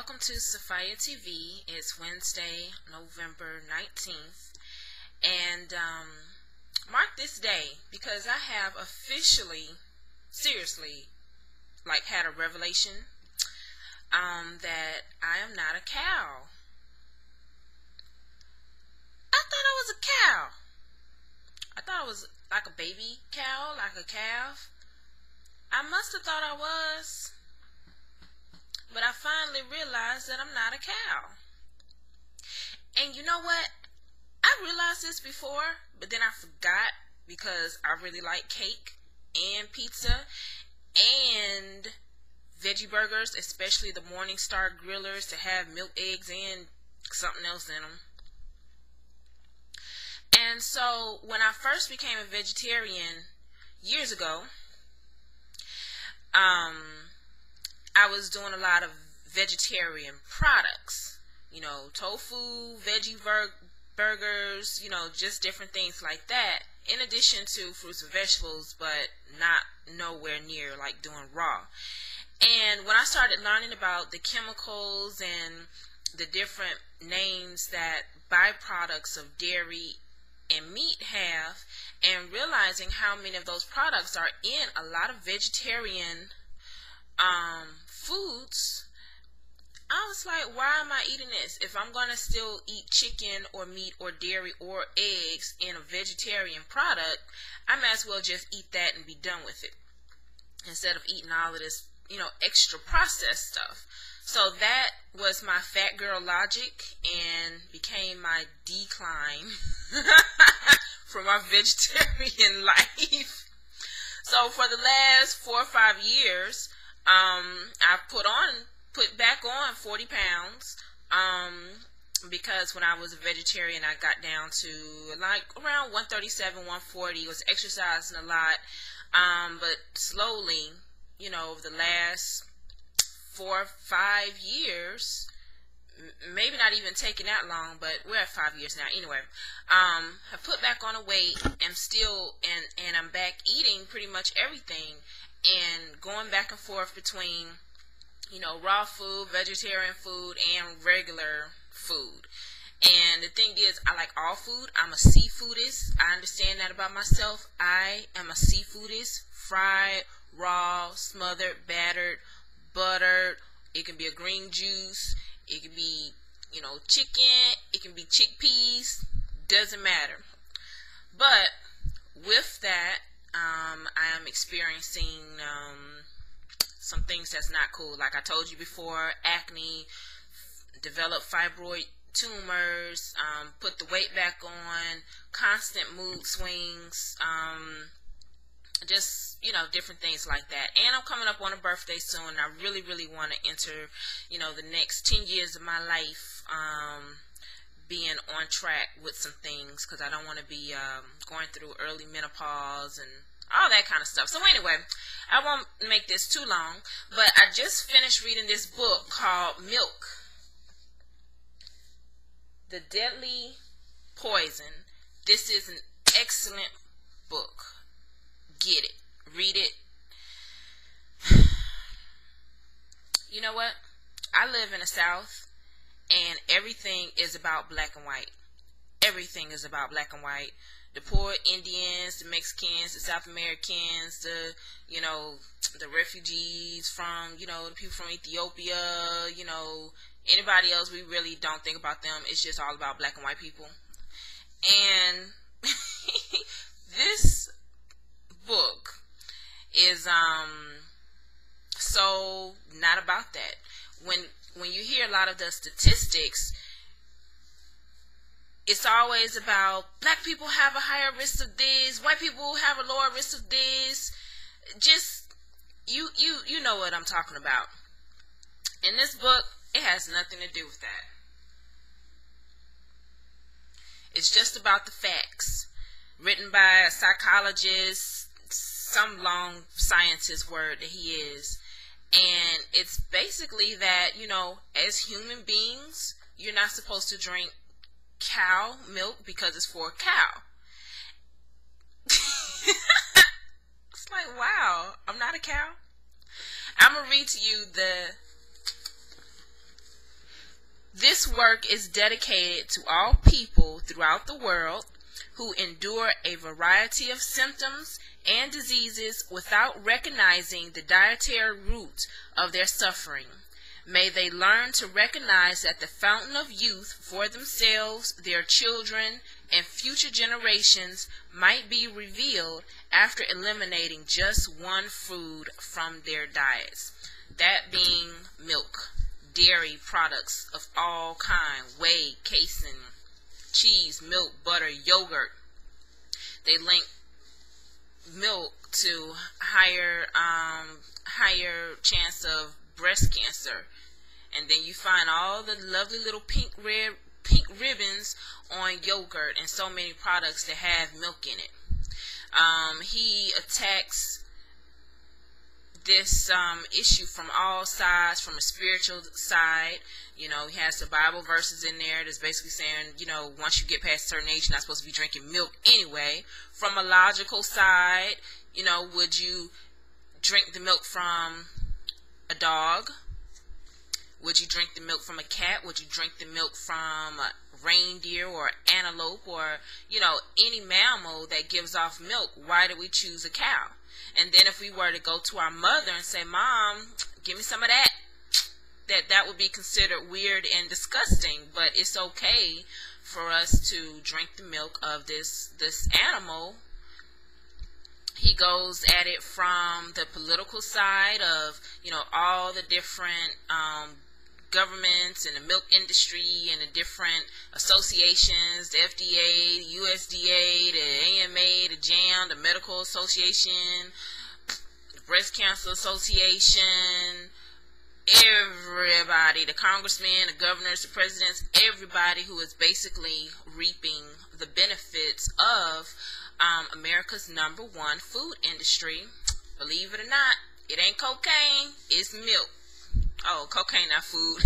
welcome to Safiar TV. It's Wednesday, November 19th, and mark this day because I have officially, seriously, had a revelation that I am not a cow. I thought I was a cow. I thought I was like a baby cow, like a calf. I must have thought I was. But I finally realized that I'm not a cow. And you know what? I realized this before, but then I forgot because I really like cake and pizza and veggie burgers, especially the Morningstar grillers that have milk, eggs, and something else in them. And so when I first became a vegetarian years ago, I was doing a lot of vegetarian products, tofu, veggie burgers, just different things like that, in addition to fruits and vegetables, but not nowhere near like doing raw. And when I started learning about the chemicals and the different names that byproducts of dairy and meat have, and realizing how many of those products are in a lot of vegetarian foods, I was like, why am I eating this? If I'm going to still eat chicken or meat or dairy or eggs in a vegetarian product, I might as well just eat that and be done with it, instead of eating all of this, extra processed stuff. So that was my fat girl logic and became my decline from my vegetarian life. So for the last 4 or 5 years, I've put back on 40 pounds, because when I was a vegetarian, I got down to like around 137, 140, was exercising a lot, but slowly, over the last 4 or 5 years, maybe not even taking that long, but we're at 5 years now anyway, I put back on a weight, and still, and I'm back eating pretty much everything, and going back and forth between, raw food, vegetarian food, and regular food. And the thing is, I like all food. I'm a seafoodist. I understand that about myself. I am a seafoodist. Fried, raw, smothered, battered, buttered. It can be a green juice. It can be, chicken. It can be chickpeas. Doesn't matter. But with that, I am experiencing some things that's not cool. Like I told you before, acne, developed fibroid tumors, put the weight back on, constant mood swings, just, different things like that. And I'm coming up on a birthday soon. I really, really want to enter, the next 10 years of my life, being on track with some things, because I don't want to be going through early menopause and all that kind of stuff. So anyway, I won't make this too long, but I just finished reading this book called Milk, The Deadly Poison. This is an excellent book. Get it. Read it. You know what? I live in the South, and everything is about black and white. Everything is about black and white. The poor Indians, the Mexicans, the South Americans, the, the refugees from, the people from Ethiopia, anybody else, we really don't think about them. It's just all about black and white people. And this book is so not about that. When you hear a lot of the statistics, it's always about black people have a higher risk of this, white people have a lower risk of this. Just, you know what I'm talking about. In this book, it has nothing to do with that. It's just about the facts, written by a psychologist, some long scientist word that he is. And it's basically that, as human beings, you're not supposed to drink cow milk because it's for a cow. It's like, wow, I'm not a cow. I'm going to read to you This work is dedicated to all people throughout the world who endure a variety of symptoms and diseases without recognizing the dietary root of their suffering. May they learn to recognize that the fountain of youth for themselves, their children, and future generations might be revealed after eliminating just one food from their diets. That being milk, dairy products of all kinds, whey, casein, cheese, milk, butter, yogurt. They link milk to higher chance of breast cancer. And then you find all the lovely little pink ribbons on yogurt and so many products that have milk in it. He attacks this issue from all sides, from a spiritual side. You know, he has the Bible verses in there that's basically saying, you know, once you get past a certain age, you're not supposed to be drinking milk anyway. From a logical side, you know, would you drink the milk from a dog? Would you drink the milk from a cat? Would you drink the milk from a reindeer or antelope or, you know, any mammal that gives off milk? Why do we choose a cow? And then if we were to go to our mother and say, Mom, give me some of that, that would be considered weird and disgusting. But it's okay for us to drink the milk of this animal. He goes at it from the political side of, you know, all the different governments and the milk industry and the different associations, the FDA, the USDA, the AMA, the JAM, the Medical Association, the Breast Cancer Association, everybody, the congressmen, the governors, the presidents, everybody who is basically reaping the benefits of America's #1 food industry. Believe it or not, it ain't cocaine, it's milk. Oh, cocaine not food.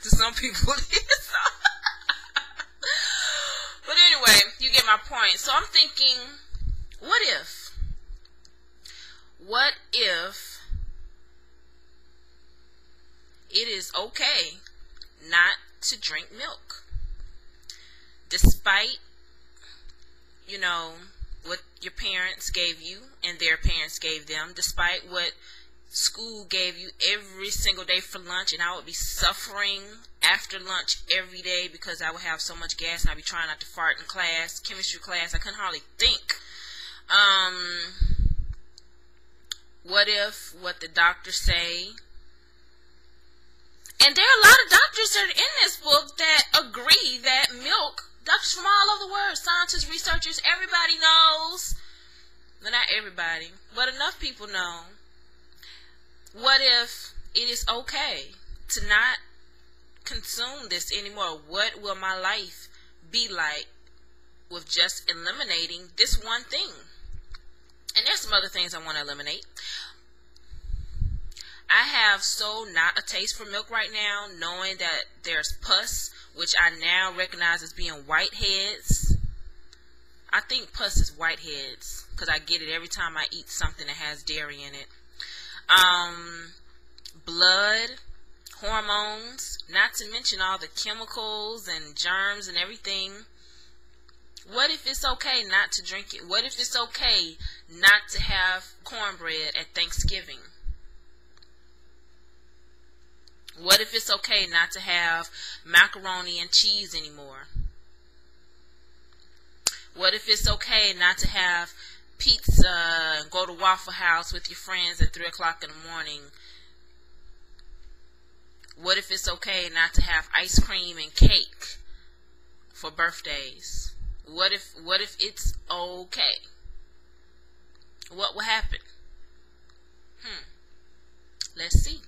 To some people it is. But anyway, you get my point. So I'm thinking, what if it is okay not to drink milk? Despite, you know, what your parents gave you and their parents gave them, despite what school gave you every single day for lunch, and I would be suffering after lunch every day because I would have so much gas and I'd be trying not to fart in class, chemistry class. I couldn't hardly think. What if what the doctors say, and there are a lot of doctors that are in this book that agree that milk, doctors from all over the world, scientists, researchers, everybody knows, but not everybody, but enough people know. What if it is okay to not consume this anymore? What will my life be like with just eliminating this one thing? And there's some other things I want to eliminate. I have so not a taste for milk right now, knowing that there's pus, which I now recognize as being whiteheads. I think pus is whiteheads because I get it every time I eat something that has dairy in it. Blood, hormones, not to mention all the chemicals and germs and everything. What if it's okay not to drink it? What if it's okay not to have cornbread at Thanksgiving? What if it's okay not to have macaroni and cheese anymore? What if it's okay not to have pizza and go to Waffle House with your friends at 3 o'clock in the morning? What if it's okay not to have ice cream and cake for birthdays? What if it's okay? What will happen? Let's see.